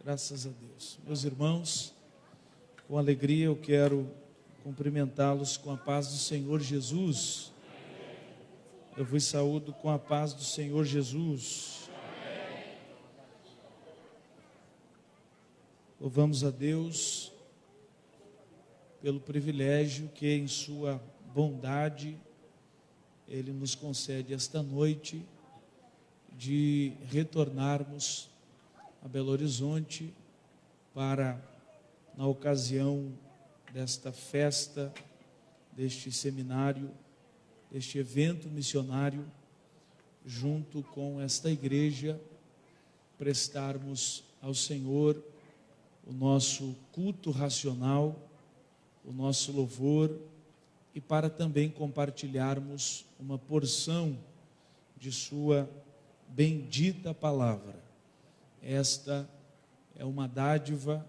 Graças a Deus. Meus irmãos, com alegria eu quero cumprimentá-los com a paz do Senhor Jesus. Eu vos saúdo com a paz do Senhor Jesus. Louvamos a Deus pelo privilégio que em sua bondade Ele nos concede esta noite de retornarmos a Belo Horizonte para, na ocasião desta festa, deste seminário, deste evento missionário, junto com esta igreja, prestarmos ao Senhor o nosso culto racional, o nosso louvor, e para também compartilharmos uma porção de sua bendita palavra. Esta é uma dádiva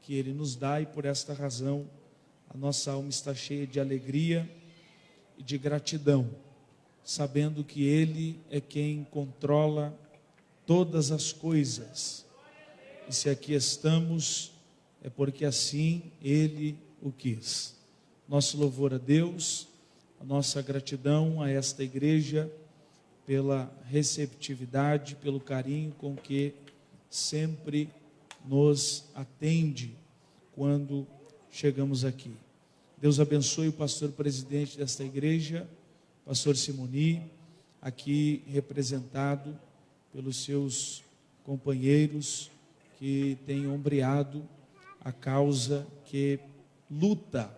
que Ele nos dá, e por esta razão a nossa alma está cheia de alegria e de gratidão, sabendo que Ele é quem controla todas as coisas, e se aqui estamos é porque assim Ele o quis. Nosso louvor a Deus, a nossa gratidão a esta igreja pela receptividade, pelo carinho com que sempre nos atende quando chegamos aqui. Deus abençoe o pastor presidente desta igreja, pastor Simoni, aqui representado pelos seus companheiros que têm ombreado a causa que luta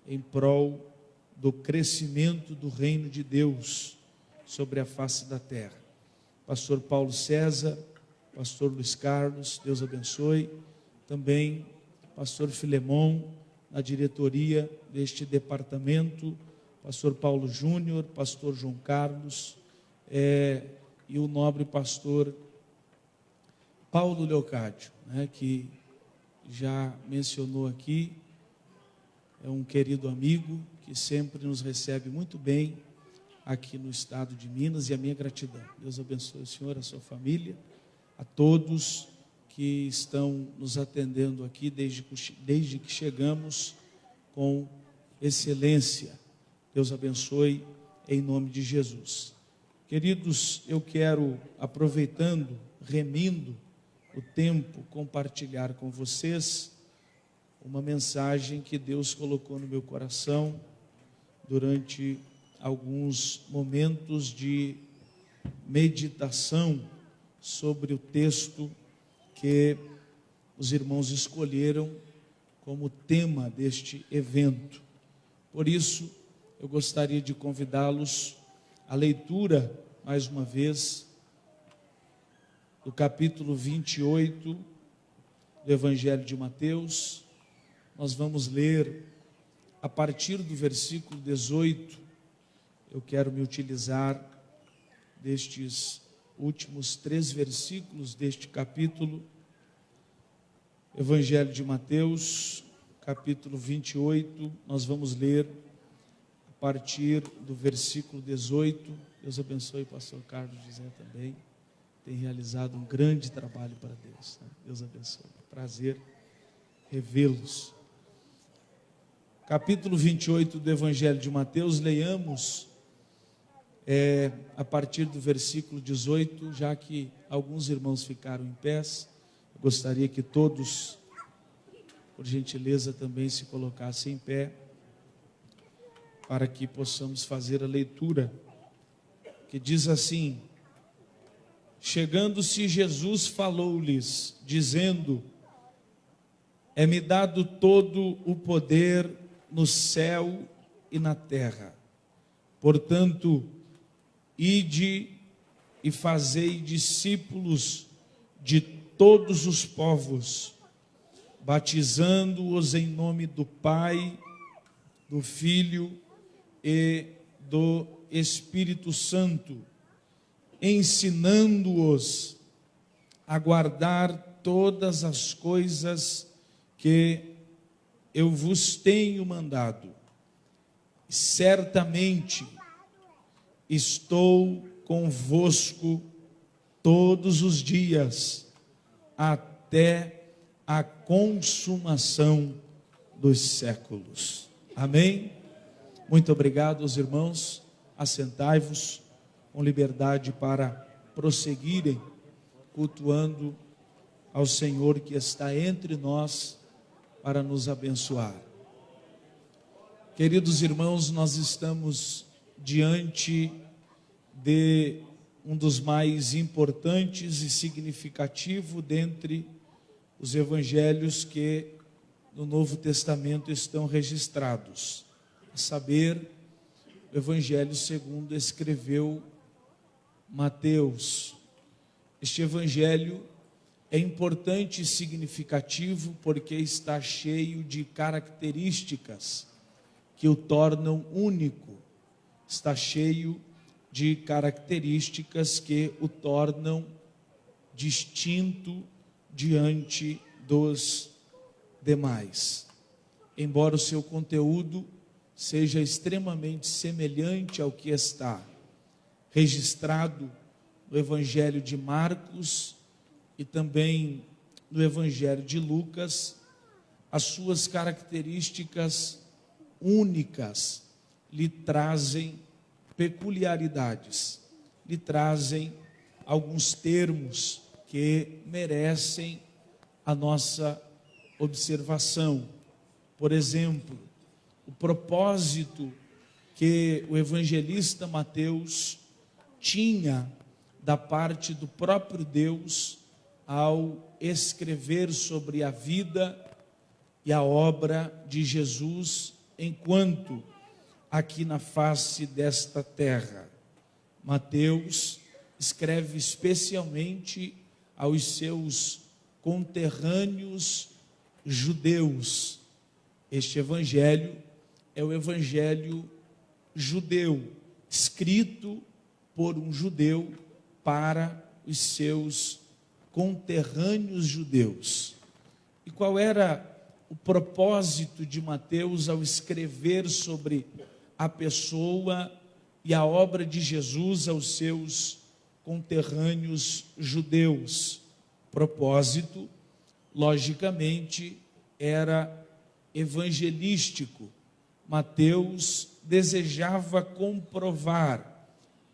em prol do crescimento do reino de Deus sobre a face da terra. Pastor Paulo César, pastor Luiz Carlos, Deus abençoe. Também pastor Filemon, na diretoria deste departamento, pastor Paulo Júnior, pastor João Carlos, e o nobre pastor Paulo Leocádio, que já mencionou aqui, é um querido amigo que sempre nos recebe muito bem aqui no estado de Minas, e a minha gratidão. Deus abençoe o senhor, a sua família, a todos que estão nos atendendo aqui desde que chegamos com excelência. Deus abençoe em nome de Jesus. Queridos, eu quero, aproveitando, remindo o tempo, compartilhar com vocês uma mensagem que Deus colocou no meu coração durante alguns momentos de meditação sobre o texto que os irmãos escolheram como tema deste evento. Por isso, eu gostaria de convidá-los à leitura, mais uma vez, do capítulo 28 do Evangelho de Mateus. Nós vamos ler a partir do versículo 18. Eu quero me utilizar destes últimos 3 versículos deste capítulo. Evangelho de Mateus, capítulo 28, nós vamos ler a partir do versículo 18. Deus abençoe o pastor Carlos José também, tem realizado um grande trabalho para Deus. Deus abençoe, prazer revê-los. Capítulo 28 do Evangelho de Mateus, leiamos a partir do versículo 18, já que alguns irmãos ficaram em pés. Eu gostaria que todos, por gentileza, também se colocassem em pé, para que possamos fazer a leitura, que diz assim: chegando-se Jesus, falou-lhes, dizendo: é-me dado todo o poder no céu e na terra. Portanto, ide e fazei discípulos de todos os povos, batizando-os em nome do Pai, do Filho e do Espírito Santo, ensinando-os a guardar todas as coisas que eu vos tenho mandado. Certamente estou convosco todos os dias, até à consumação dos séculos. Amém? Muito obrigado aos irmãos. Assentai-vos com liberdade para prosseguirem cultuando ao Senhor que está entre nós para nos abençoar. Queridos irmãos, nós estamos diante de um dos mais importantes e significativo dentre os evangelhos que no Novo Testamento estão registrados, a saber, o Evangelho segundo escreveu Mateus. Este evangelho é importante e significativo porque está cheio de características que o tornam único, está cheio de características que o tornam distinto diante dos demais. Embora o seu conteúdo seja extremamente semelhante ao que está registrado no Evangelho de Marcos e também no Evangelho de Lucas, as suas características únicas lhe trazem peculiaridades, lhe trazem alguns termos que merecem a nossa observação. Por exemplo, o propósito que o evangelista Mateus tinha da parte do próprio Deus ao escrever sobre a vida e a obra de Jesus enquanto aqui na face desta terra. Mateus escreve especialmente aos seus conterrâneos judeus. Este evangelho é o evangelho judeu, escrito por um judeu para os seus conterrâneos judeus. E qual era o propósito de Mateus ao escrever sobre a pessoa e a obra de Jesus aos seus conterrâneos judeus? Propósito, logicamente, era evangelístico. Mateus desejava comprovar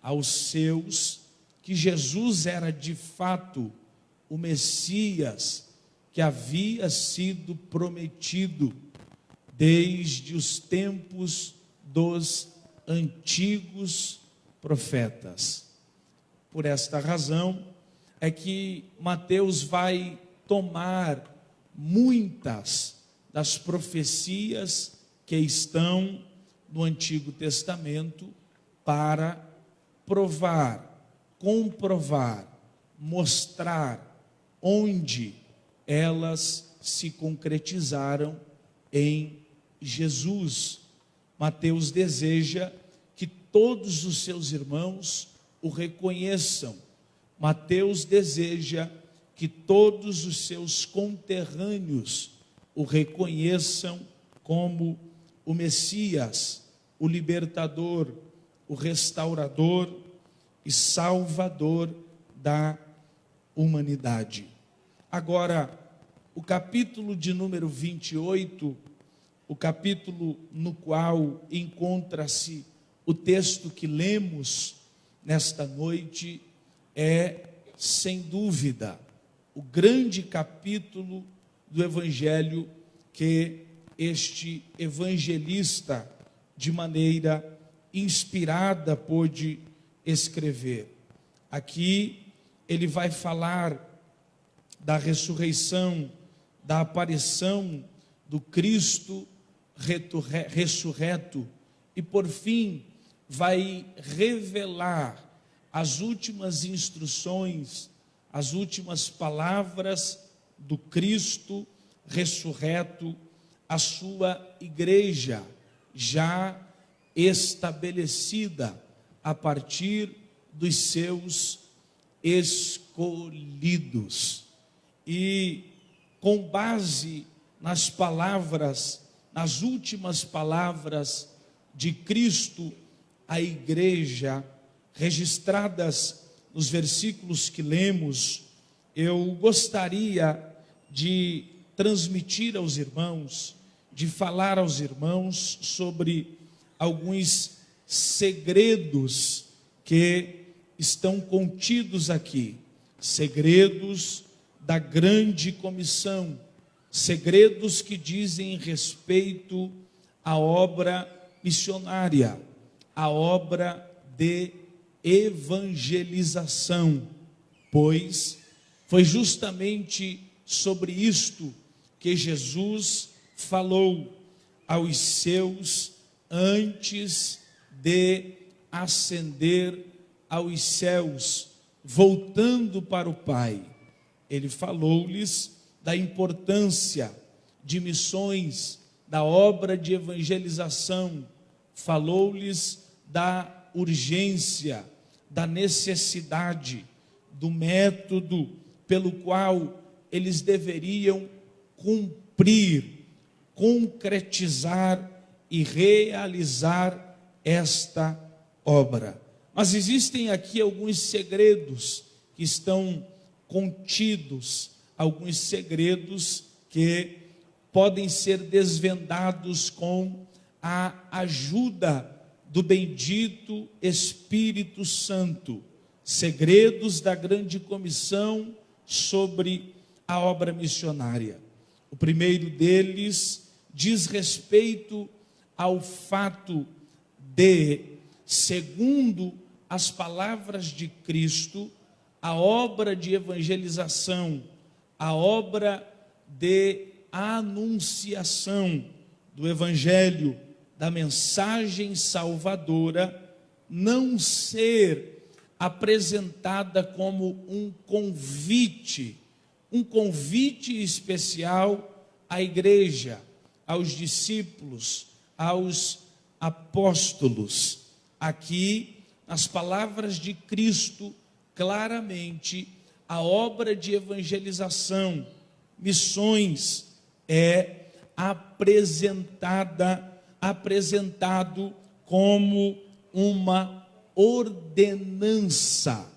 aos seus que Jesus era de fato o Messias que havia sido prometido desde os tempos dos antigos profetas. Por esta razão é que Mateus vai tomar muitas das profecias que estão no Antigo Testamento para provar, comprovar, mostrar onde elas se concretizaram em Jesus. Mateus deseja que todos os seus irmãos o reconheçam. Mateus deseja que todos os seus conterrâneos o reconheçam como o Messias, o libertador, o restaurador e salvador da humanidade. Agora, o capítulo de número 28, o capítulo no qual encontra-se o texto que lemos nesta noite, é, sem dúvida, o grande capítulo do Evangelho que este evangelista, de maneira inspirada, pôde escrever. Aqui ele vai falar da ressurreição, da aparição do Cristo ressurreto e, por fim, vai revelar as últimas instruções, as últimas palavras do Cristo ressurreto à sua igreja, já estabelecida a partir dos seus escolhidos. E com base nas palavras, nas últimas palavras de Cristo à igreja, registradas nos versículos que lemos, eu gostaria de transmitir aos irmãos, de falar aos irmãos sobre alguns segredos que estão contidos aqui, segredos da grande comissão, segredos que dizem respeito à obra missionária, à obra de evangelização, pois foi justamente sobre isto que Jesus falou aos seus antes de ascender aos céus, voltando para o Pai. Ele falou-lhes da importância de missões, da obra de evangelização, falou-lhes da urgência, da necessidade, do método pelo qual eles deveriam cumprir, concretizar e realizar esta obra. Mas existem aqui alguns segredos que estão contidos, alguns segredos que podem ser desvendados com a ajuda do bendito Espírito Santo, segredos da grande comissão sobre a obra missionária. O primeiro deles diz respeito ao fato de, segundo as palavras de Cristo, a obra de evangelização, a obra de anunciação do Evangelho, da mensagem salvadora, não ser apresentada como um convite especial à igreja, aos discípulos, aos apóstolos. Aqui, nas palavras de Cristo, claramente, a obra de evangelização, missões, é apresentado como uma ordenança.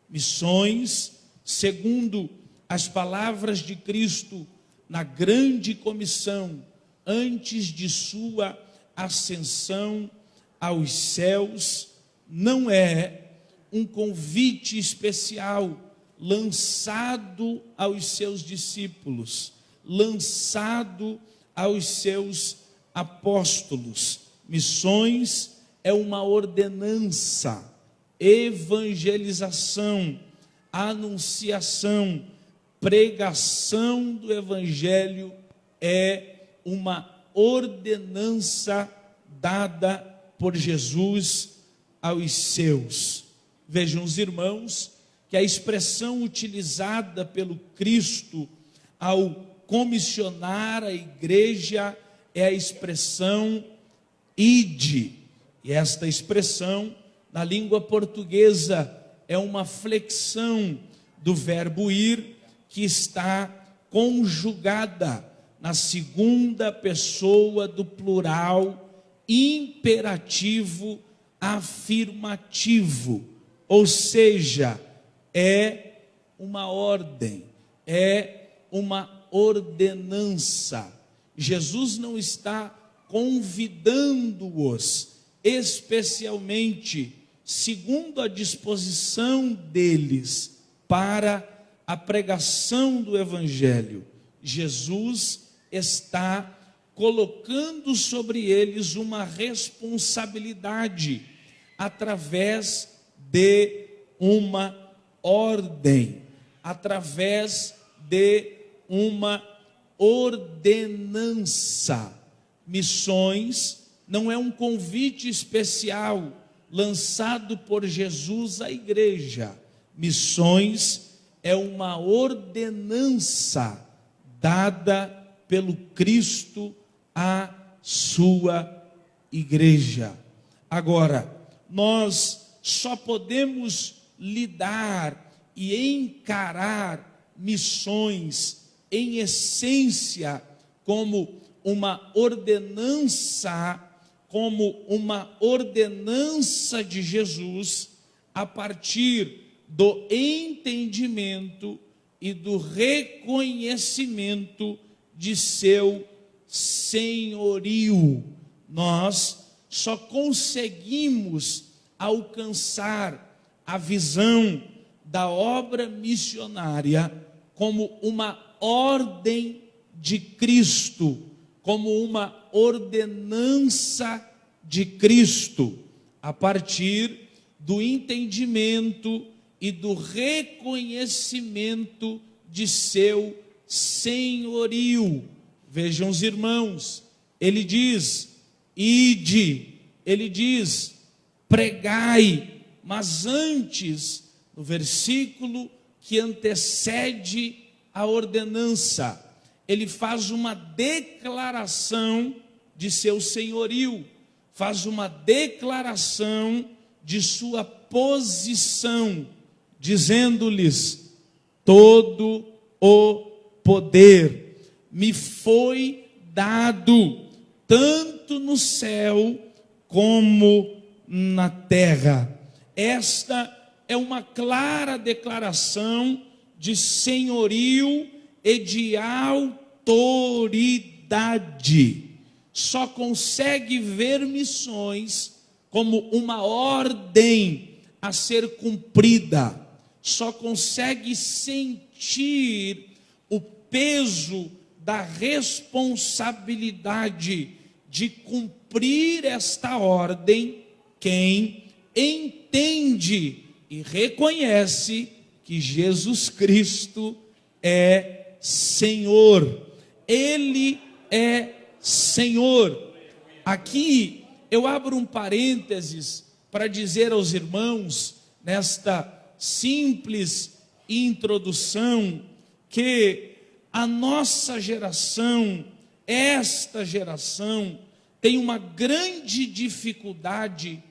Missões, segundo as palavras de Cristo na grande comissão, antes de sua ascensão aos céus, não é um convite especial lançado aos seus discípulos, lançado aos seus apóstolos. Missões é uma ordenança, evangelização, anunciação, pregação do Evangelho é uma ordenança dada por Jesus aos seus. Vejam os irmãos que a expressão utilizada pelo Cristo ao comissionar a igreja é a expressão ide. E esta expressão, na língua portuguesa, é uma flexão do verbo ir, que está conjugada na segunda pessoa do plural imperativo afirmativo, ou seja, é uma ordem, é uma ordenança. Jesus não está convidando-os especialmente, segundo a disposição deles, para a pregação do Evangelho. Jesus está colocando sobre eles uma responsabilidade através de uma ordem, através de uma ordenança. Missões não é um convite especial lançado por Jesus à igreja. Missões é uma ordenança dada pelo Cristo à sua igreja. Agora, nós só podemos lidar e encarar missões em essência como uma ordenança de Jesus, a partir do entendimento e do reconhecimento de seu senhorio. Nós só conseguimos alcançar a visão da obra missionária como uma ordem de Cristo, como uma ordenança de Cristo, a partir do entendimento e do reconhecimento de seu senhorio. Vejam os irmãos, ele diz, ide, ele diz, pregai, mas antes, no versículo que antecede a ordenança, ele faz uma declaração de seu senhorio, faz uma declaração de sua posição, dizendo-lhes: todo o poder me foi dado, tanto no céu como na terra. Esta é uma clara declaração de senhorio e de autoridade. Só consegue ver missões como uma ordem a ser cumprida, só consegue sentir o peso da responsabilidade de cumprir esta ordem quem entende e reconhece que Jesus Cristo é Senhor. Ele é Senhor. Aqui eu abro um parênteses para dizer aos irmãos, nesta simples introdução, que a nossa geração, esta geração, tem uma grande dificuldade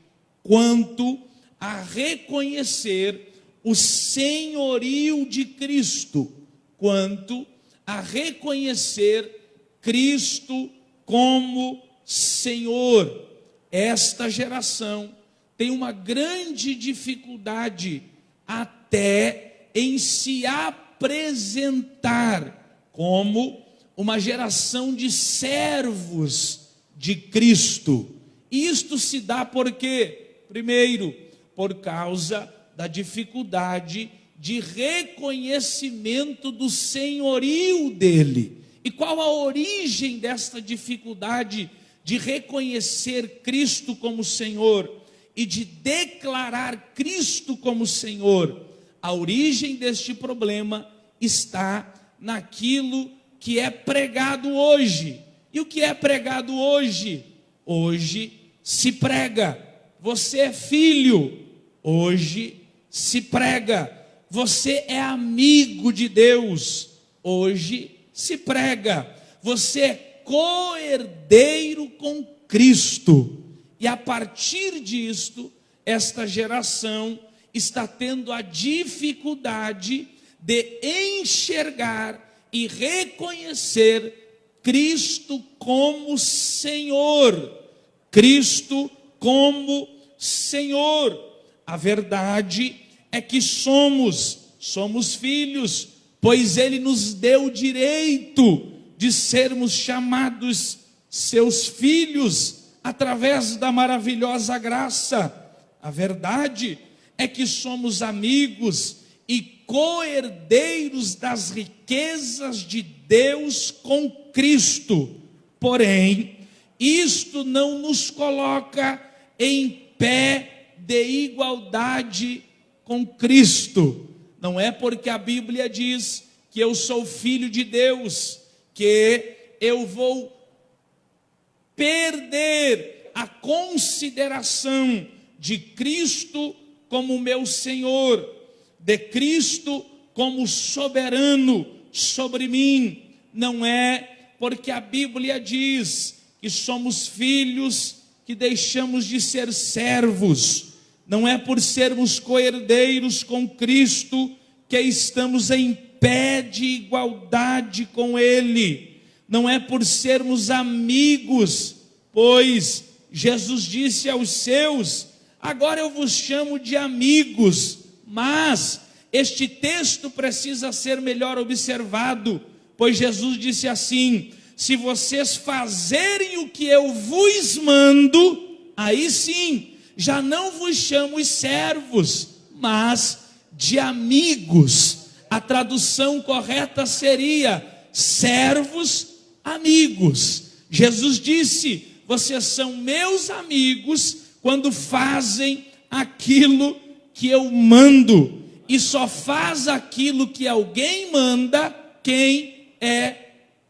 quanto a reconhecer o senhorio de Cristo, quanto a reconhecer Cristo como Senhor. Esta geração tem uma grande dificuldade até em se apresentar como uma geração de servos de Cristo. Isto se dá por quê? Primeiro, por causa da dificuldade de reconhecimento do senhorio dele. E qual a origem desta dificuldade de reconhecer Cristo como Senhor e de declarar Cristo como Senhor? A origem deste problema está naquilo que é pregado hoje. E o que é pregado hoje? Hoje se prega: você é filho. Hoje se prega: você é amigo de Deus. Hoje se prega: você é co-herdeiro com Cristo. E a partir disto, esta geração está tendo a dificuldade de enxergar e reconhecer Cristo como Senhor. Cristo como Senhor. A verdade é que somos filhos, pois Ele nos deu o direito de sermos chamados seus filhos através da maravilhosa graça. A verdade é que somos amigos e co-herdeiros das riquezas de Deus com Cristo. Porém, isto não nos coloca em pé de igualdade com Cristo. Não é porque a Bíblia diz que eu sou filho de Deus que eu vou perder a consideração de Cristo como meu Senhor, de Cristo como soberano sobre mim. Não é porque a Bíblia diz que somos filhos que deixamos de ser servos. Não é por sermos co-herdeiros com Cristo que estamos em pé de igualdade com Ele. Não é por sermos amigos, pois Jesus disse aos seus: agora eu vos chamo de amigos. Mas este texto precisa ser melhor observado, pois Jesus disse assim: se vocês fazerem o que eu vos mando, aí sim, já não vos chamo de servos, mas de amigos. A tradução correta seria servos amigos. Jesus disse: vocês são meus amigos quando fazem aquilo que eu mando. E só faz aquilo que alguém manda quem é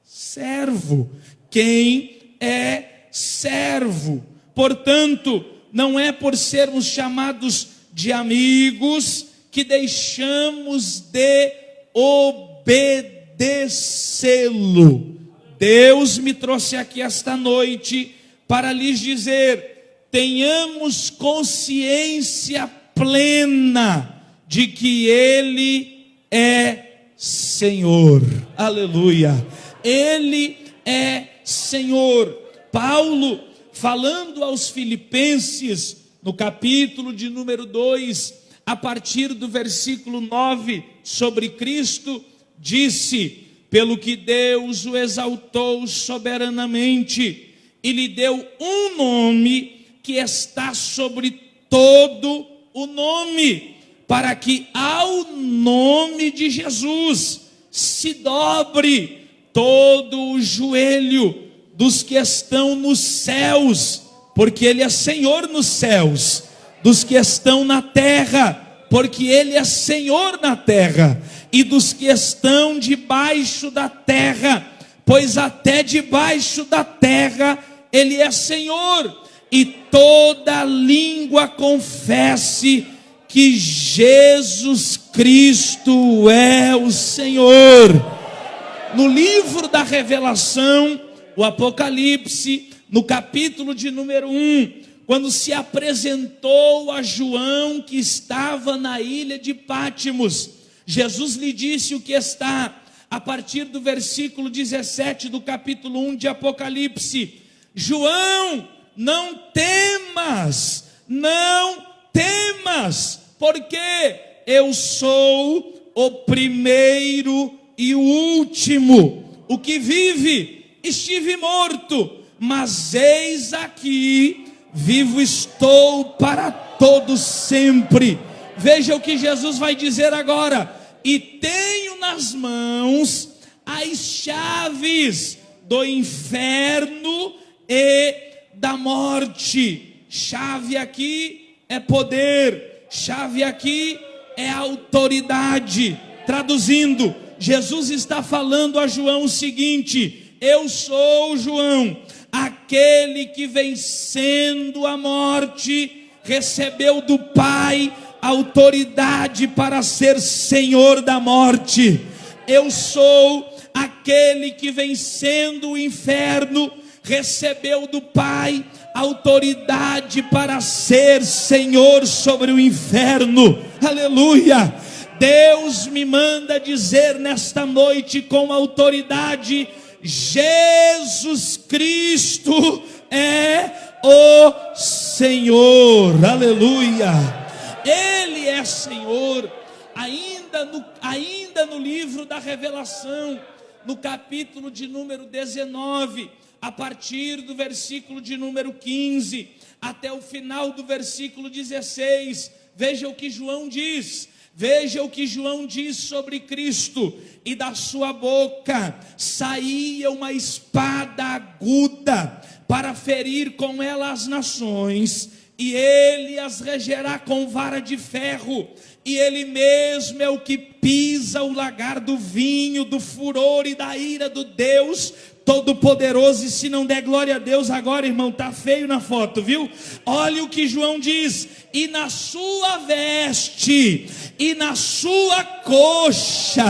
servo. Quem é servo. Portanto, não é por sermos chamados de amigos que deixamos de obedecê-lo. Deus me trouxe aqui esta noite para lhes dizer: tenhamos consciência plena de que Ele é Senhor. Aleluia. Ele é Senhor. Paulo, falando aos Filipenses, no capítulo de número 2, a partir do versículo 9, sobre Cristo, disse: pelo que Deus o exaltou soberanamente e lhe deu um nome que está sobre todo o nome, para que ao nome de Jesus se dobre todo o joelho dos que estão nos céus, porque Ele é Senhor nos céus, dos que estão na terra, porque Ele é Senhor na terra, e dos que estão debaixo da terra, pois até debaixo da terra Ele é Senhor, e toda língua confesse que Jesus Cristo é o Senhor. No livro da Revelação, o Apocalipse, no capítulo de número 1, quando se apresentou a João que estava na ilha de Pátimos, Jesus lhe disse o que está a partir do versículo 17 do capítulo 1 de Apocalipse: João, não temas, porque eu sou o primeiro e o último, o que vive. Estive morto, mas eis aqui, vivo estou para todo sempre. Veja o que Jesus vai dizer agora: e tenho nas mãos as chaves do inferno e da morte. Chave aqui é poder, chave aqui é autoridade. Traduzindo, Jesus está falando a João o seguinte: eu sou João, aquele que vencendo a morte, recebeu do Pai autoridade para ser Senhor da morte. Eu sou aquele que vencendo o inferno, recebeu do Pai autoridade para ser Senhor sobre o inferno. Aleluia. Deus me manda dizer nesta noite com autoridade: Jesus Cristo é o Senhor. Aleluia. Ele é Senhor. Ainda no livro da Revelação, no capítulo de número 19, a partir do versículo de número 15 até o final do versículo 16, veja o que João diz. Veja o que João diz sobre Cristo: e da sua boca saía uma espada aguda para ferir com ela as nações, e ele as regerá com vara de ferro, e ele mesmo é o que pisa o lagar do vinho, do furor e da ira do Deus Todo-Poderoso. E se não der glória a Deus agora, irmão, tá feio na foto, viu? Olha o que João diz: e na sua veste e na sua coxa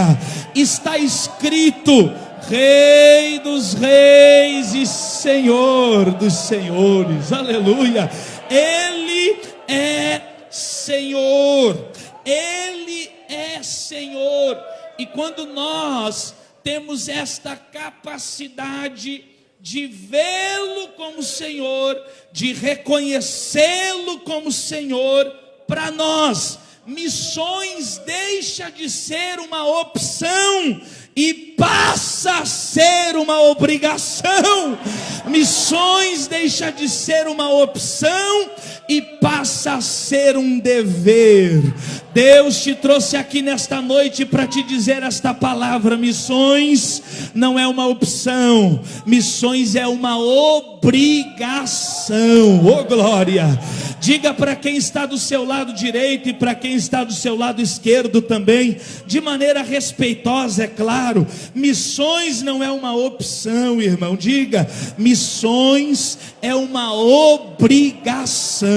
está escrito: Rei dos reis e Senhor dos senhores. Aleluia. Ele é Senhor. Ele é Senhor. E quando nós temos esta capacidade de vê-lo como Senhor, de reconhecê-lo como Senhor, para nós, missões deixa de ser uma opção e passa a ser uma obrigação. Missões deixa de ser uma opção e passa a ser um dever. Deus te trouxe aqui nesta noite para te dizer esta palavra: missões não é uma opção, missões é uma obrigação. Oh glória! Diga para quem está do seu lado direito e para quem está do seu lado esquerdo também, de maneira respeitosa, é claro: missões não é uma opção, irmão. Diga: missões é uma obrigação.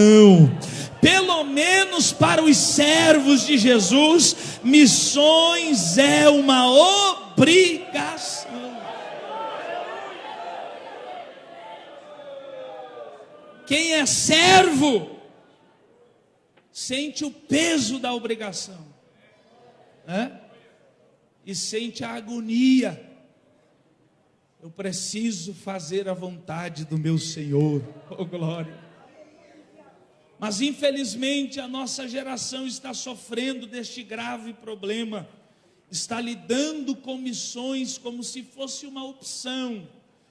Pelo menos para os servos de Jesus, missões é uma obrigação. Quem é servo sente o peso da obrigação, né? E sente a agonia. Eu preciso fazer a vontade do meu Senhor. Oh glória! Mas infelizmente a nossa geração está sofrendo deste grave problema, está lidando com missões como se fosse uma opção.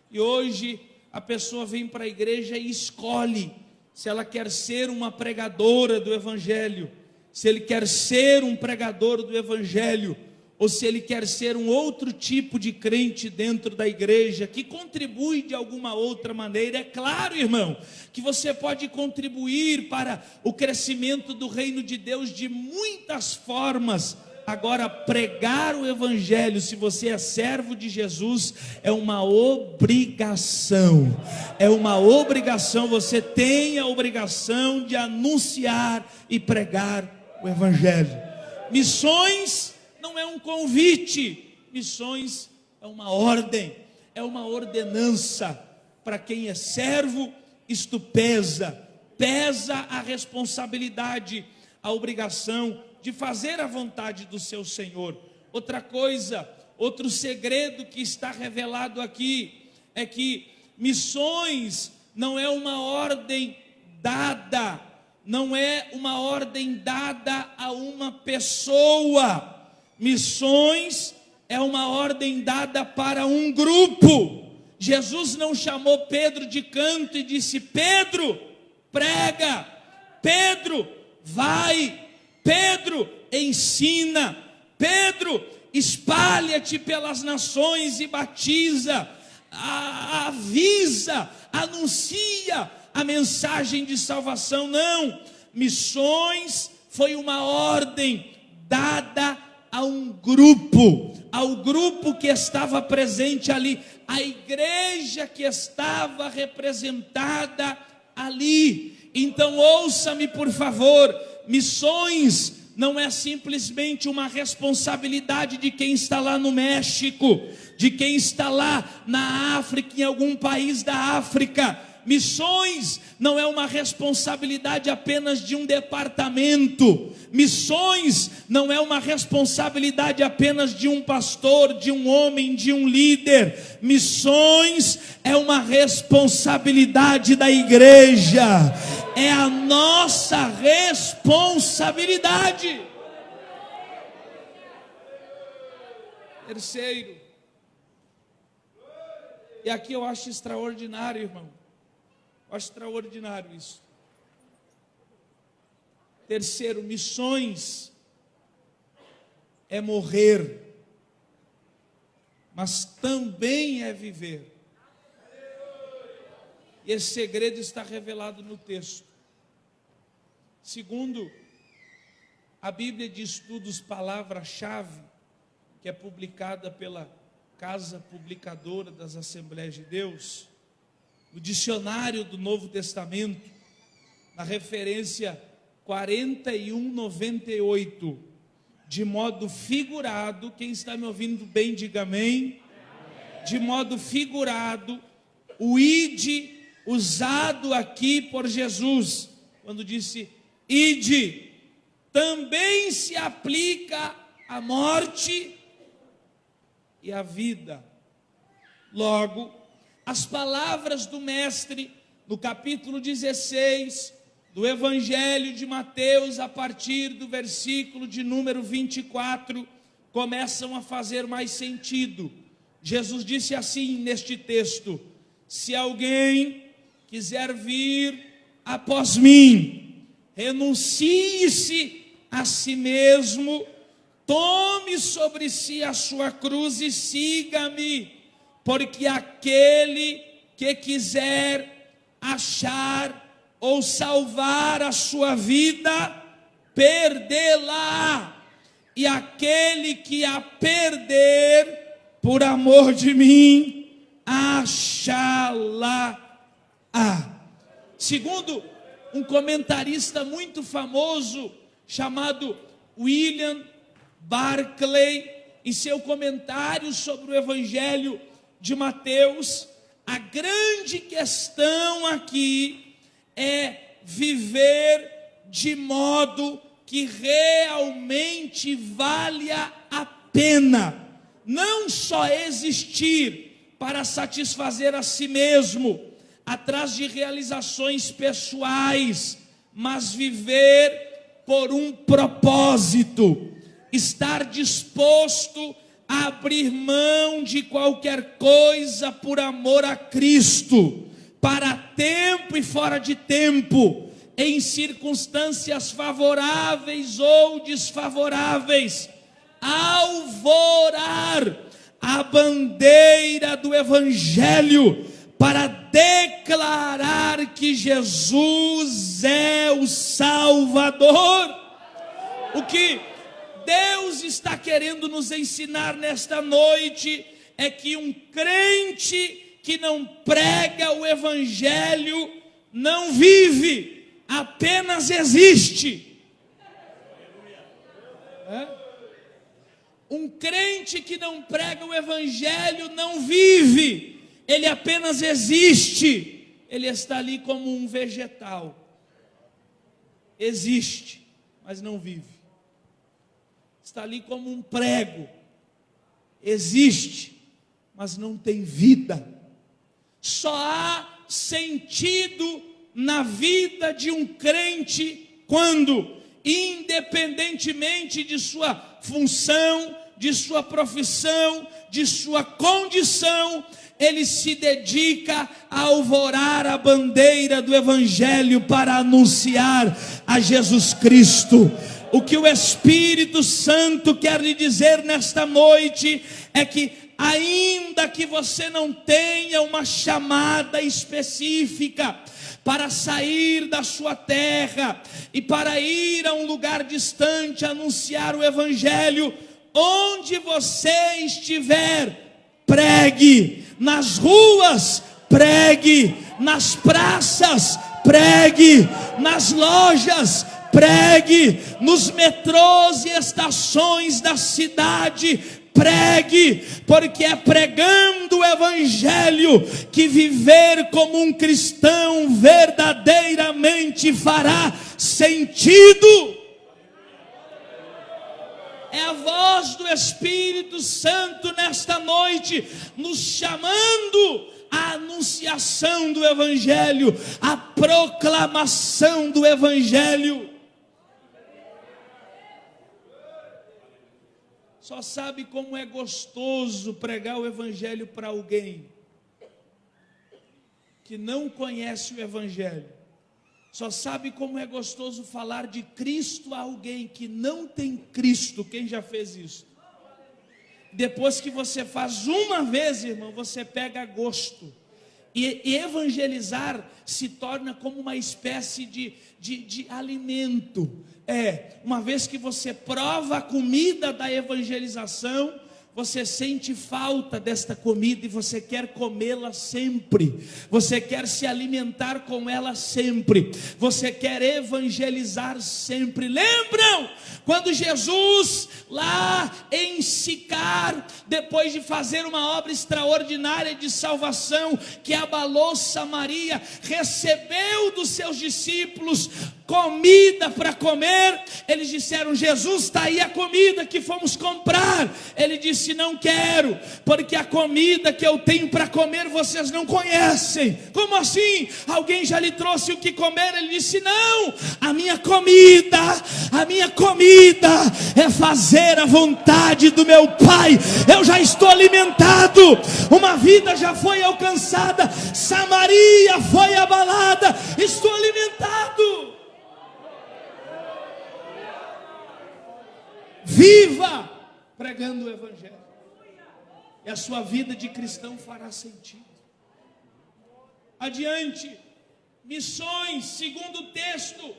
E hoje a pessoa vem para a igreja e escolhe se ela quer ser uma pregadora do Evangelho, se ele quer ser um pregador do Evangelho, ou se ele quer ser um outro tipo de crente dentro da igreja, que contribui de alguma outra maneira. É claro, irmão, que você pode contribuir para o crescimento do reino de Deus de muitas formas. Agora, pregar o Evangelho, se você é servo de Jesus, é uma obrigação. É uma obrigação, você tem a obrigação de anunciar e pregar o Evangelho. Missões não é um convite, missões é uma ordem, é uma ordenança. Para quem é servo, isto pesa a responsabilidade, a obrigação de fazer a vontade do seu Senhor. Outra coisa, outro segredo que está revelado aqui, é que missões não é uma ordem dada, não é uma ordem dada a uma pessoa. Missões é uma ordem dada para um grupo. Jesus não chamou Pedro de canto e disse: Pedro, prega, Pedro, vai, Pedro, ensina, Pedro, espalha-te pelas nações e batiza, avisa, anuncia a mensagem de salvação. Não, missões foi uma ordem dada a um grupo, ao grupo que estava presente ali, a igreja que estava representada ali. Então ouça-me por favor, missões não é simplesmente uma responsabilidade de quem está lá no México, de quem está lá na África, em algum país da África. Missões não é uma responsabilidade apenas de um departamento. Missões não é uma responsabilidade apenas de um pastor, de um homem, de um líder. Missões é uma responsabilidade da igreja. É a nossa responsabilidade. Terceiro, e aqui eu acho extraordinário, irmão. Acho extraordinário isso. Terceiro, missões é morrer, mas também é viver. E esse segredo está revelado no texto. Segundo a Bíblia de Estudos Palavra-Chave, que é publicada pela Casa Publicadora das Assembleias de Deus, o dicionário do Novo Testamento, na referência 4198, de modo figurado, quem está me ouvindo bem, diga amém. De modo figurado, o ide usado aqui por Jesus, quando disse ide, também se aplica à morte e à vida. Logo, as palavras do mestre, no capítulo 16, do Evangelho de Mateus, a partir do versículo de número 24, começam a fazer mais sentido. Jesus disse assim neste texto: se alguém quiser vir após mim, renuncie-se a si mesmo, tome sobre si a sua cruz e siga-me, porque aquele que quiser achar ou salvar a sua vida, perdê-la, e aquele que a perder por amor de mim, achá-la. Segundo um comentarista muito famoso chamado William Barclay, em seu comentário sobre o Evangelho de Mateus, a grande questão aqui é viver de modo que realmente valha a pena, não só existir para satisfazer a si mesmo, atrás de realizações pessoais, mas viver por um propósito, estar disposto a abrir mão de qualquer coisa por amor a Cristo, para tempo e fora de tempo, em circunstâncias favoráveis ou desfavoráveis, alvorar a bandeira do Evangelho, para declarar que Jesus é o Salvador. O que Deus está querendo nos ensinar nesta noite é que um crente que não prega o Evangelho não vive, apenas existe. Um crente que não prega o Evangelho não vive, ele apenas existe. Ele está ali como um vegetal. Existe, mas não vive. Está ali como um prego. Existe, mas não tem vida. Só há sentido na vida de um crente quando, independentemente de sua função, de sua profissão, de sua condição, ele se dedica a alvorar a bandeira do Evangelho para anunciar a Jesus Cristo. O que o Espírito Santo quer lhe dizer nesta noite é que, ainda que você não tenha uma chamada específica para sair da sua terra e para ir a um lugar distante anunciar o Evangelho, onde você estiver, pregue. Nas ruas, pregue. Nas praças, pregue. Nas lojas, pregue. Nos metrôs e estações da cidade, pregue, porque é pregando o Evangelho que viver como um cristão verdadeiramente fará sentido. É a voz do Espírito Santo nesta noite, nos chamando à anunciação do Evangelho, à proclamação do Evangelho. Só sabe como é gostoso pregar o Evangelho para alguém que não conhece o Evangelho. Só sabe como é gostoso falar de Cristo a alguém que não tem Cristo. Quem já fez isso? Depois que você faz uma vez, irmão, você pega gosto. E evangelizar se torna como uma espécie de alimento. Uma vez que você prova a comida da evangelização, você sente falta desta comida e você quer comê-la sempre. Você quer se alimentar com ela sempre. Você quer evangelizar sempre. Lembram quando Jesus, lá em Sicar, depois de fazer uma obra extraordinária de salvação, que abalou Samaria, recebeu dos seus discípulos comida para comer? Eles disseram: Jesus, está aí a comida que fomos comprar. Ele disse: disse: não quero, porque a comida que eu tenho para comer vocês não conhecem. Como assim? Alguém já lhe trouxe o que comer? Ele disse: não, a minha comida é fazer a vontade do meu Pai. Eu já estou alimentado, uma vida já foi alcançada, Samaria foi abalada, estou alimentado. Viva pregando o Evangelho, e a sua vida de cristão fará sentido. Adiante, missões, segundo o texto,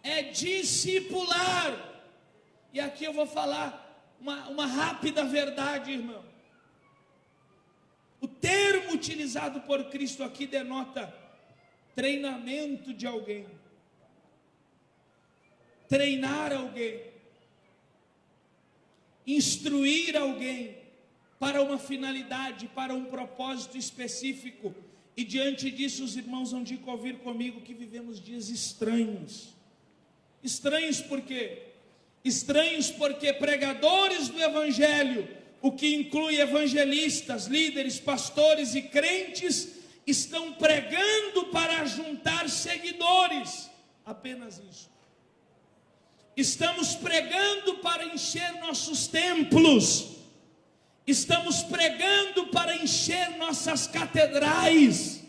é discipular. E aqui eu vou falar uma rápida verdade, irmão. O termo utilizado por Cristo aqui denota treinamento de alguém, treinar alguém, instruir alguém para uma finalidade, para um propósito específico. E diante disso, os irmãos vão de ouvir comigo que vivemos dias estranhos. Estranhos por quê? Estranhos porque pregadores do Evangelho, o que inclui evangelistas, líderes, pastores e crentes, estão pregando para juntar seguidores. Apenas isso. Estamos pregando para encher nossos templos. Estamos pregando para encher nossas catedrais.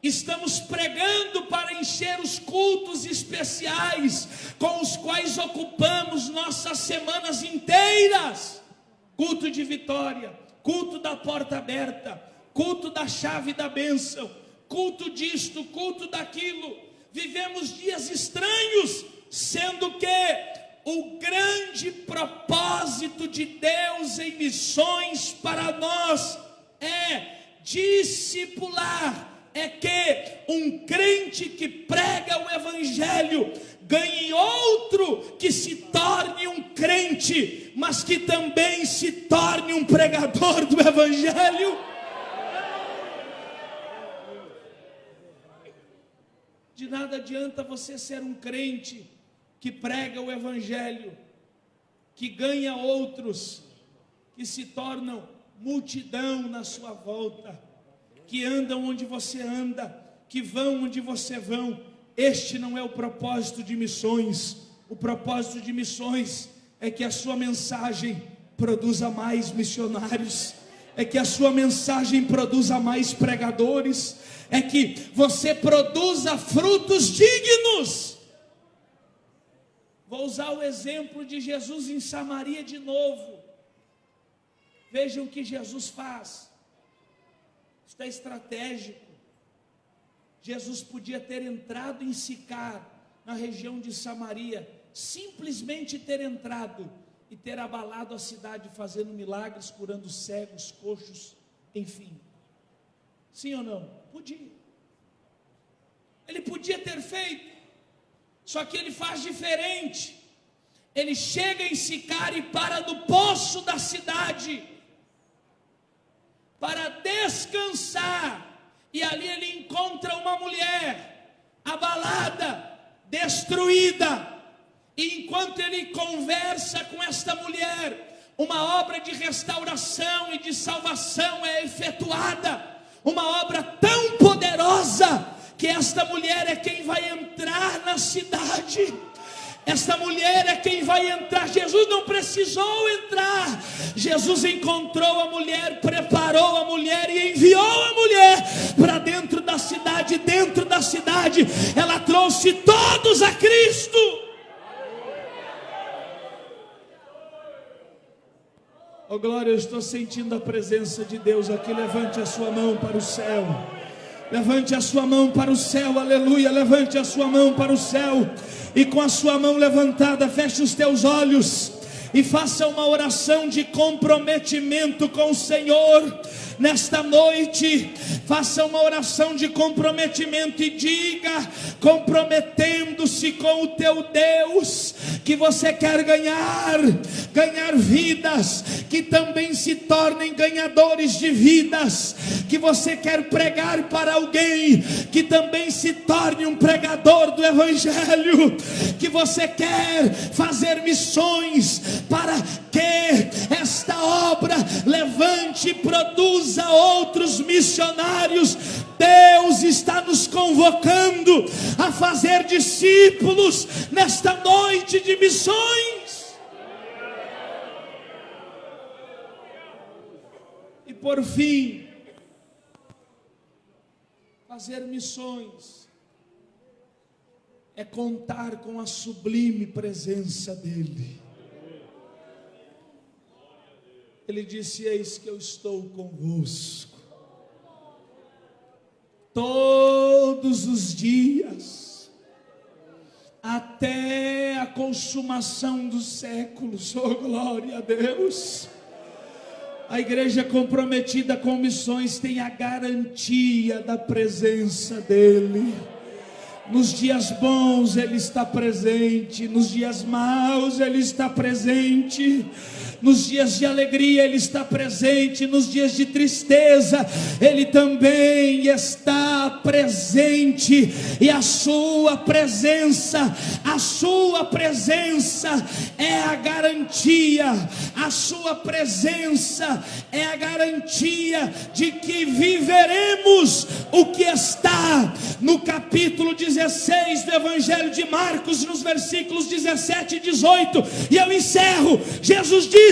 Estamos pregando para encher os cultos especiais com os quais ocupamos nossas semanas inteiras. Culto de vitória, culto da porta aberta, culto da chave da bênção, culto disto, culto daquilo. Vivemos dias estranhos, sendo que o grande propósito de Deus em missões para nós é discipular. É que um crente que prega o Evangelho ganhe outro que se torne um crente, mas que também se torne um pregador do Evangelho. De nada adianta você ser um crente que prega o Evangelho, que ganha outros, que se tornam multidão na sua volta, que andam onde você anda, que vão onde você vão. Este não é o propósito de missões. O propósito de missões é que a sua mensagem produza mais missionários, é que a sua mensagem produza mais pregadores, é que você produza frutos dignos. Vou usar o exemplo de Jesus em Samaria de novo. Vejam o que Jesus faz. Está estratégico. Jesus podia ter entrado em Sicar, na região de Samaria, simplesmente ter entrado e ter abalado a cidade, fazendo milagres, curando cegos, coxos, enfim. Sim ou não? Podia. Ele podia ter feito, só que ele faz diferente. Ele chega em Sicar e para no poço da cidade para descansar, e ali ele encontra uma mulher abalada, destruída, e enquanto ele conversa com esta mulher, uma obra de restauração e de salvação é efetuada, uma obra tão poderosa, que esta mulher é quem vai entrar na cidade. Esta mulher é quem vai entrar. Jesus não precisou entrar. Jesus encontrou a mulher, preparou a mulher e enviou a mulher para dentro da cidade. Dentro da cidade, ela trouxe todos a Cristo. Oh glória, eu estou sentindo a presença de Deus aqui. Levante a sua mão para o céu. Levante a sua mão para o céu, aleluia. Levante a sua mão para o céu. E com a sua mão levantada, feche os teus olhos e faça uma oração de comprometimento com o Senhor. nesta noite, faça uma oração de comprometimento e diga, comprometendo-se com o teu Deus, que você quer ganhar vidas, que também se tornem ganhadores de vidas, que você quer pregar para alguém, que também se torne um pregador do Evangelho, que você quer fazer missões para que esta obra levante e produza outros missionários. Deus está nos convocando a fazer discípulos nesta noite de missões. E por fim, fazer missões é contar com a sublime presença dEle. Ele disse: eis que eu estou convosco todos os dias, até a consumação dos séculos. Oh, glória a Deus! A igreja comprometida com missões tem a garantia da presença dEle. Nos dias bons Ele está presente, nos dias maus Ele está presente, nos dias de alegria Ele está presente, nos dias de tristeza Ele também está presente. E a sua presença é a garantia, a sua presença é a garantia de que viveremos o que está no capítulo 16 do Evangelho de Marcos, nos versículos 17 e 18, e eu encerro. Jesus disse: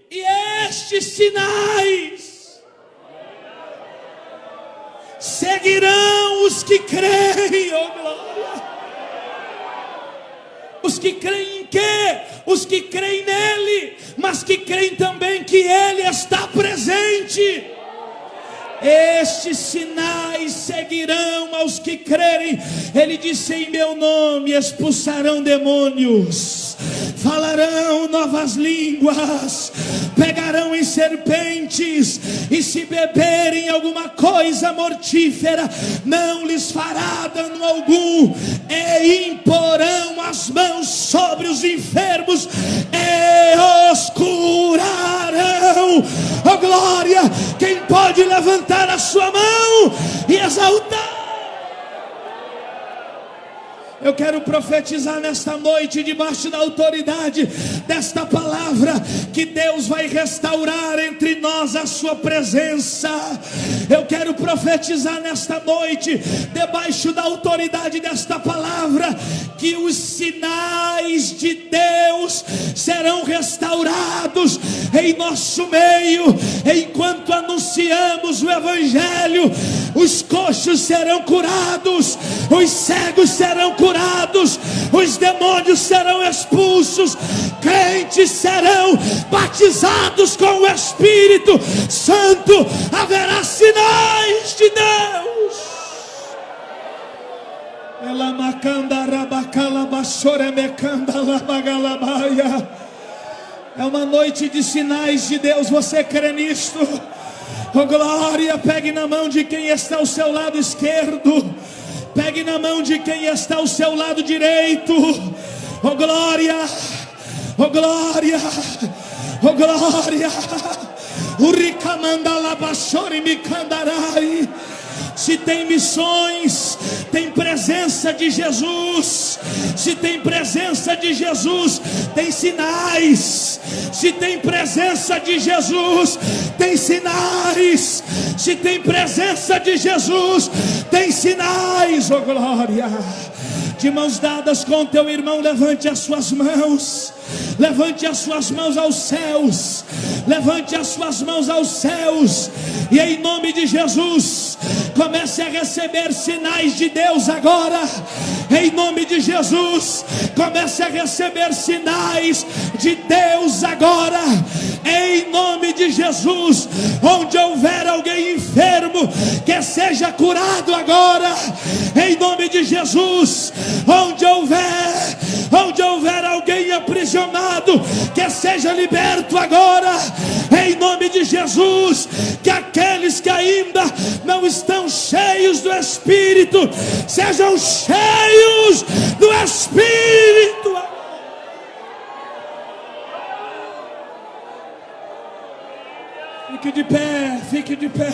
e estes sinais seguirão os que creem. Oh, glória! Os que creem em quê? Os que creem nele, mas que creem também que Ele está presente. Estes sinais seguirão aos que crerem. Ele disse: em meu nome expulsarão demônios, falarão novas línguas, pegarão em serpentes, e se beberem alguma coisa mortífera, não lhes fará dano algum, e imporão as mãos sobre os enfermos e os curarão. Oh, glória! Quem pode levantar a sua mão e exaltar? Eu quero profetizar nesta noite, debaixo da autoridade desta palavra, que Deus vai restaurar entre nós a sua presença. Eu quero profetizar nesta noite, debaixo da autoridade desta palavra, que os sinais de Deus serão restaurados em nosso meio, enquanto anunciamos o Evangelho. Os coxos serão curados, os cegos serão curados, os demônios serão expulsos, crentes serão batizados com o Espírito Santo, haverá sinais de Deus. É uma noite de sinais de Deus. Você crê nisto? Oh, glória! Pegue na mão de quem está ao seu lado esquerdo, pegue na mão de quem está ao seu lado direito. Oh, glória! Oh, glória! Oh, glória! Se tem missões, tem presença de Jesus. Se tem presença de Jesus, tem sinais. Se tem presença de Jesus, tem sinais. Se tem presença de Jesus, tem sinais. Oh, glória! De mãos dadas com teu irmão, levante as suas mãos. Levante as suas mãos aos céus. Levante as suas mãos aos céus. E em nome de Jesus, comece a receber sinais de Deus agora. Em nome de Jesus, comece a receber sinais de Deus agora. Em nome de Jesus, onde houver alguém enfermo, que seja curado agora. Em nome de Jesus, onde houver alguém aprisionado, que seja liberto agora. Em nome de de Jesus, que aqueles que ainda não estão cheios do Espírito, sejam cheios do Espírito. Fique de pé, fique de pé.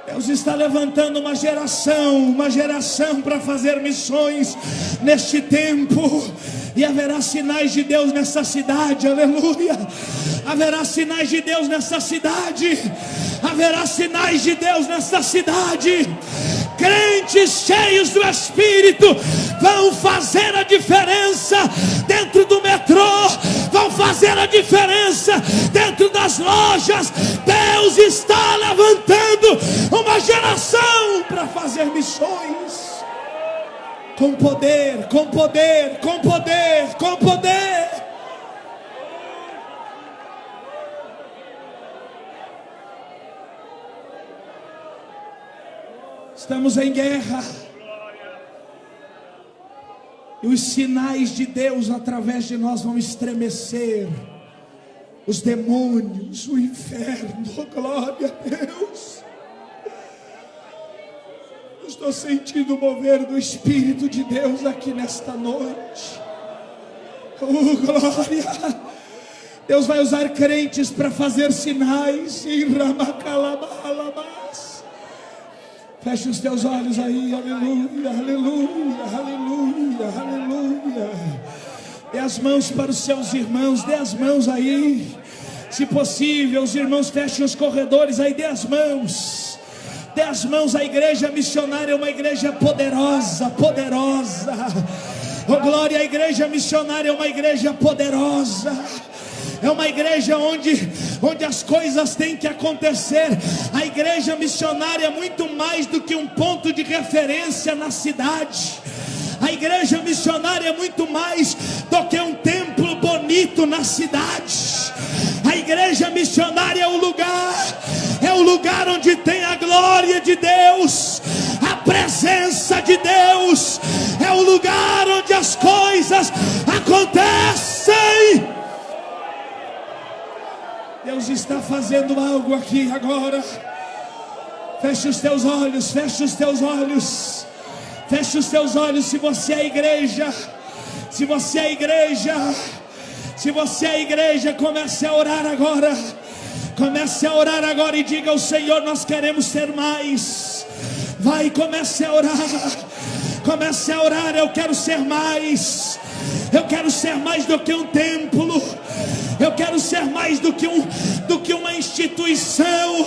Deus está levantando uma geração para fazer missões neste tempo, e haverá sinais de Deus nessa cidade, aleluia. Haverá sinais de Deus nessa cidade, haverá sinais de Deus nessa cidade. Crentes cheios do Espírito vão fazer a diferença dentro do metrô, vão fazer a diferença dentro das lojas. Deus está levantando uma geração para fazer missões com poder, com poder, com poder, com poder. Estamos em guerra, e os sinais de Deus através de nós vão estremecer os demônios, o inferno. Oh, glória a Deus. Eu estou sentindo o mover do Espírito de Deus aqui nesta noite. Oh, glória. Deus vai usar crentes para fazer sinais. Feche os teus olhos aí, aleluia, aleluia, aleluia, aleluia. Dê as mãos para os seus irmãos, dê as mãos aí. Se possível, os irmãos fechem os corredores aí, dê as mãos. Dê as mãos. A igreja missionária é uma igreja poderosa, poderosa. Oh glória, a igreja missionária é uma igreja poderosa. É uma igreja onde as coisas têm que acontecer. A igreja missionária é muito mais do que um ponto de referência na cidade. A igreja missionária é muito mais do que um templo bonito na cidade. A igreja missionária é o lugar onde tem a glória de Deus, a presença de Deus. É o lugar onde as coisas acontecem. Deus está fazendo algo aqui agora. Feche os teus olhos, feche os teus olhos. Feche os teus olhos. Se você é igreja, se você é igreja, se você é igreja, comece a orar agora. Comece a orar agora e diga ao Senhor: nós queremos ser mais. Vai, comece a orar. Comece a orar. Eu quero ser mais. Eu quero ser mais do que um templo. Eu quero ser mais do que uma instituição.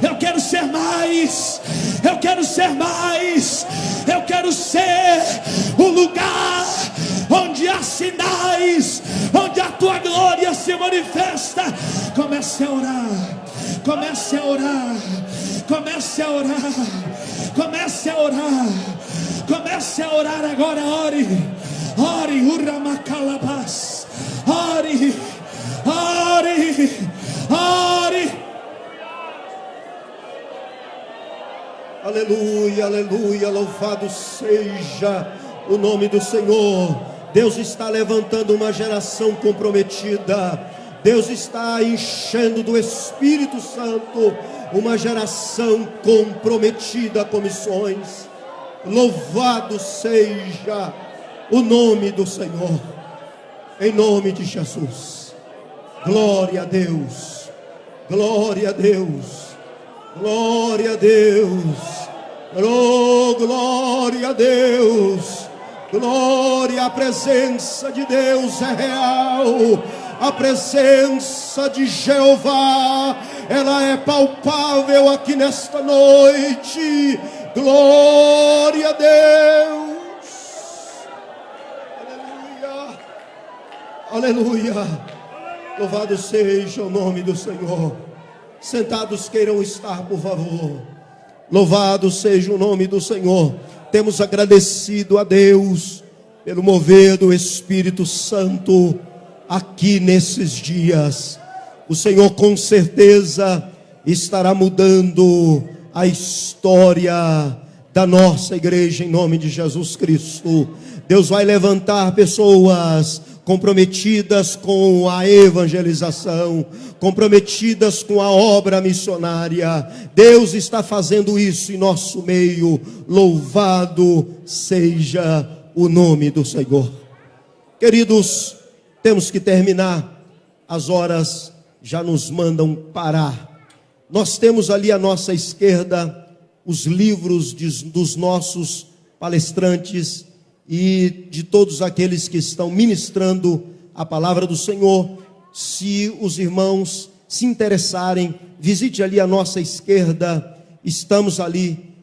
Eu quero ser mais. Eu quero ser mais. Eu quero ser o lugar onde há sinais, onde a tua glória se manifesta. Comece a orar. Comece a orar. Comece a orar. Comece a orar. Comece a orar agora. Ore. Ore. Uramakalabas. Ore. Ore. Ore. Aleluia, aleluia, louvado seja o nome do Senhor. Deus está levantando uma geração comprometida. Deus está enchendo do Espírito Santo uma geração comprometida com missões. Louvado seja o nome do Senhor, em nome de Jesus. Glória a Deus, glória a Deus. Glória a Deus, oh, glória a Deus, glória, a presença de Deus é real, A presença de Jeová, ela é palpável aqui nesta noite. Glória a Deus. Aleluia. Aleluia. Louvado seja o nome do Senhor. Sentados queiram estar, por favor. Louvado seja o nome do Senhor. Temos agradecido a Deus pelo mover do Espírito Santo aqui nesses dias. O Senhor com certeza estará mudando a história da nossa igreja em nome de Jesus Cristo. Deus vai levantar pessoas comprometidas com a evangelização, comprometidas com a obra missionária. Deus está fazendo isso em nosso meio. Louvado seja o nome do Senhor. Queridos, temos que terminar. As horas já nos mandam parar. Nós temos ali à nossa esquerda os livros dos nossos palestrantes e de todos aqueles que estão ministrando a palavra do Senhor. Se os irmãos se interessarem, visite ali à nossa esquerda. Estamos ali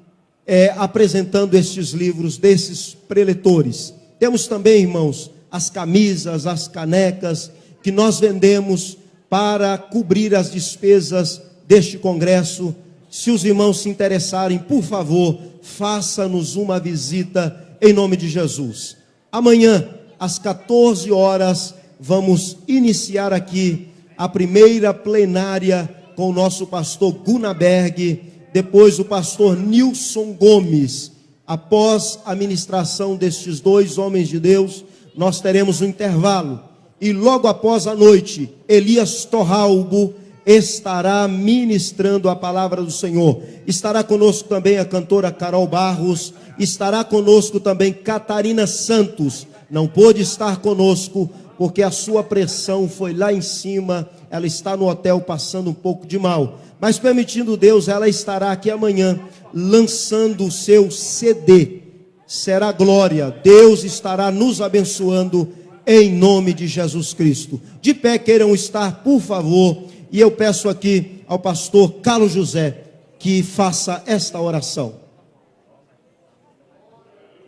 apresentando estes livros desses preletores. Temos também, irmãos, as camisas, as canecas que nós vendemos para cobrir as despesas deste congresso. Se os irmãos se interessarem, por favor, faça-nos uma visita em nome de Jesus. Amanhã, às 14 horas, vamos iniciar aqui a primeira plenária com o nosso pastor Gunaberg, depois o pastor Nilson Gomes. Após a ministração destes dois homens de Deus, nós teremos um intervalo. E logo após a noite, Elias Torralbo estará ministrando a palavra do Senhor. Estará conosco também a cantora Carol Barros. Estará conosco também Catarina Santos. Não pôde estar conosco porque a sua pressão foi lá em cima. Ela está no hotel passando um pouco de mal. Mas permitindo Deus, ela estará aqui amanhã lançando o seu CD. Será glória. Deus estará nos abençoando em nome de Jesus Cristo. De pé queiram estar, por favor. E eu peço aqui ao pastor Carlos José que faça esta oração.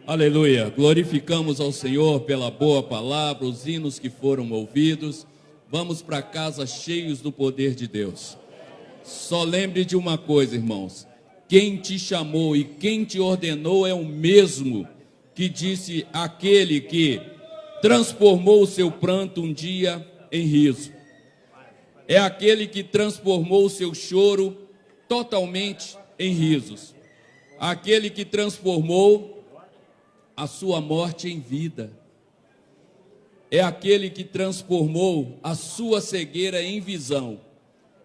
Aleluia, glorificamos ao Senhor pela boa palavra, os hinos que foram ouvidos. Vamos para casa cheios do poder de Deus. Só lembre de uma coisa, irmãos: quem te chamou e quem te ordenou é o mesmo que disse aquele que transformou o seu pranto um dia em riso. É aquele que transformou o seu choro totalmente em risos. Aquele que transformou a sua morte em vida. É aquele que transformou a sua cegueira em visão.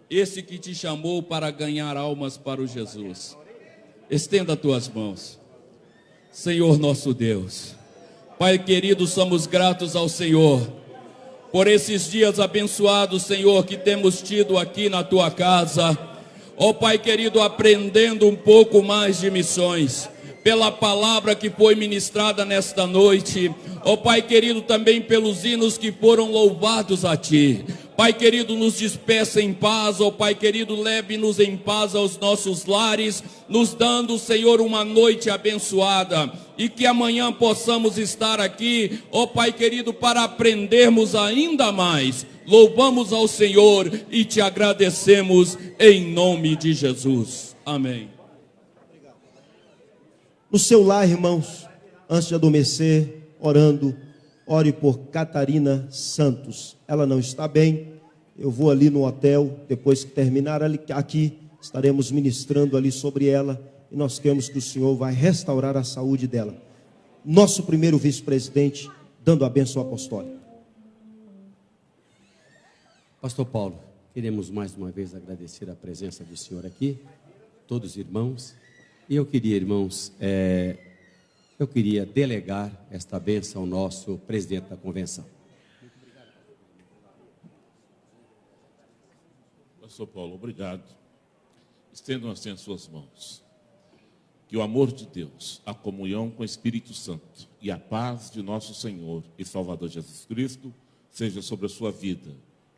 Esse que te chamou para ganhar almas para o Jesus. Estenda as tuas mãos. Senhor nosso Deus, Pai querido, somos gratos ao Senhor por esses dias abençoados, Senhor, que temos tido aqui na tua casa. Ó Pai querido, aprendendo um pouco mais de missões, pela palavra que foi ministrada nesta noite. Ó Pai querido, também pelos hinos que foram louvados a Ti. Pai querido, nos despeça em paz. Ó Pai querido, leve-nos em paz aos nossos lares, nos dando, Senhor, uma noite abençoada. E que amanhã possamos estar aqui, ó Pai querido, para aprendermos ainda mais. Louvamos ao Senhor e Te agradecemos em nome de Jesus. Amém. No seu lar, irmãos, antes de adormecer, orando, ore por Catarina Santos. Ela não está bem. Eu vou ali no hotel, depois que terminar aqui, estaremos ministrando ali sobre ela. E nós queremos que o Senhor vai restaurar a saúde dela. Nosso primeiro vice-presidente, dando a bênção apostólica. Pastor Paulo, queremos mais uma vez agradecer a presença do Senhor aqui, todos os irmãos. E eu queria, irmãos, eu queria delegar esta bênção ao nosso presidente da convenção. Pastor Paulo, obrigado. Estendam assim as suas mãos. Que o amor de Deus, a comunhão com o Espírito Santo e a paz de nosso Senhor e Salvador Jesus Cristo seja sobre a sua vida,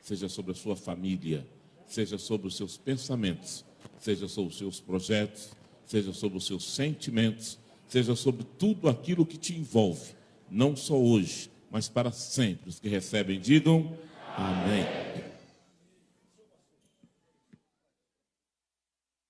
seja sobre a sua família, seja sobre os seus pensamentos, seja sobre os seus projetos, seja sobre os seus sentimentos, seja sobre tudo aquilo que te envolve, não só hoje, mas para sempre. Os que recebem, digam amém.